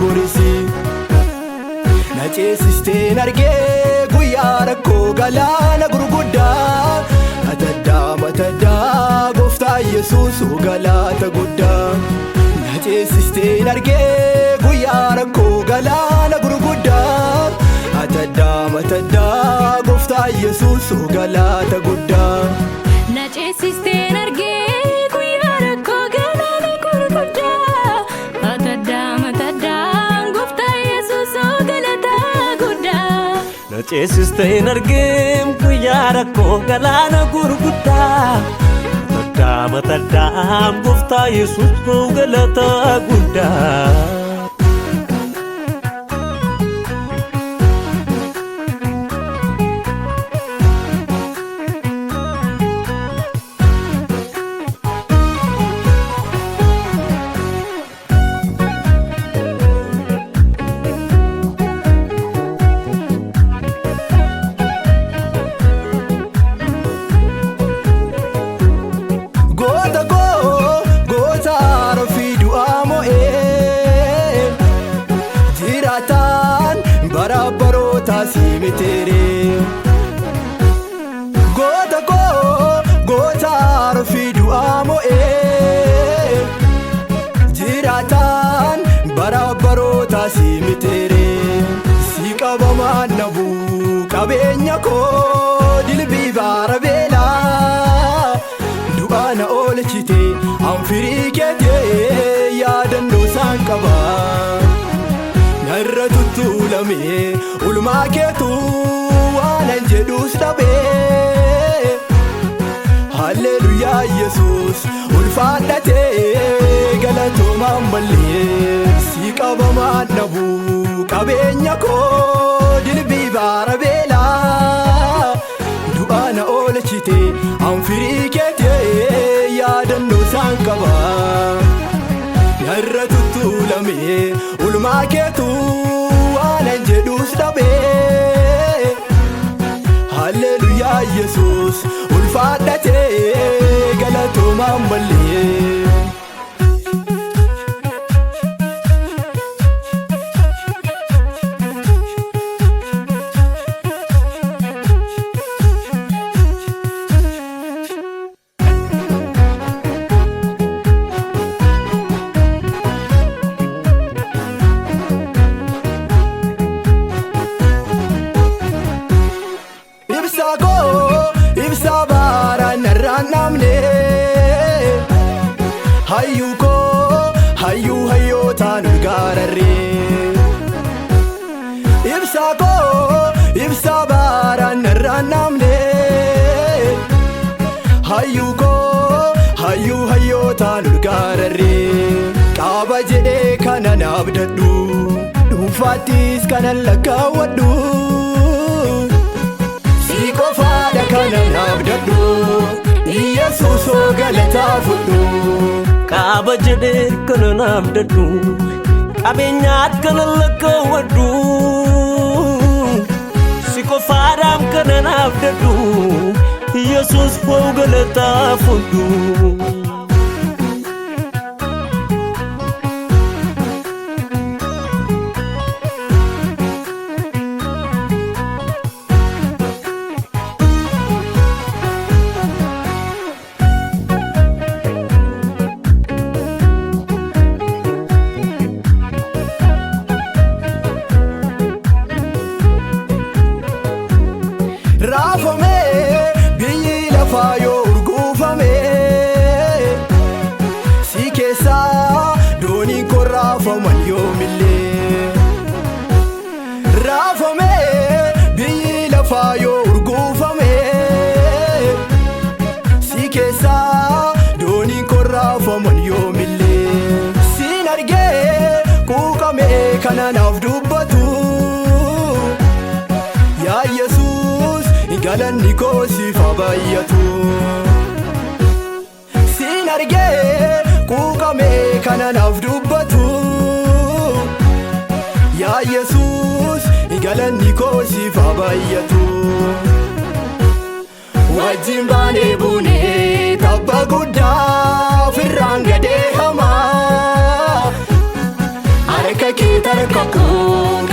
borisi na ceesisteen argee guyyaa rakkoo galaana gurguddaa mataddaa gooftaa Yesuus galaata guddaa na ceesisteen argee guyyaa rakkoo galaana gurguddaa mataddaa gooftaa Yesuus galaata guddaa na ceesisteen argee guyyaa rakkoo galaana gurguddaa mataddaa gooftaa Yesuus galaata guddaa na ceesisteen argee guyyaa rakkoo galaana gurguddaa mataddaa gooftaa Yesuus galaata guddaa Simetere goota arfidu amoe jiratan barabarota simetere si qabama nabu qabeenya ko dilbi barabela du'ana olchite anfirikete yaadannoo san qaba narra tutulame ulmaa keetu waanan jedhuus dhabee halleluyaa Yesuus ulfaadhatee galatoomaan mallee si qabamaan nabu qabeenya koo dilbii baarabeelaa du'aana oolchite anfirii keetee yaadannoo san qaba narra tutulame ulmaa keetu waanan jedhuus dhabee halleluyaa Yesuus ulfaadhatee galatoomaan mallee ibsa bara narranamne hayyootaan gararre ibsa bara narranamne hayyootaan gararre qaaba jedhee kana naabdadhu dhuunfaattis kana lakkaawwadhu qofaadha kana naabdadhu Yesuus galataa fudhu qaaba jedhee kana naabdadhu qabeenyaat kana lakkaawwadhu si qofaadhaaf kana naabdadhu Yesuus galataa fudhu raafame biyyi lafaa yoo urguufame si keessaa dooniin koo raafaman yoomillee raafame biyyi lafaa yoo urguufame si keessaa dooniin koo raafaman yoomillee siin argee quuqame kana naaf dubbatu yaa Yesuus galanni koo siif haa baay'atu siin argee quuqame kana naaf dubbatu yaa Yesuus galanni koo siif haa baay'atu wajjin baanee buunee tabba guddaa ofirraan gadee hamaa harka kee kakuu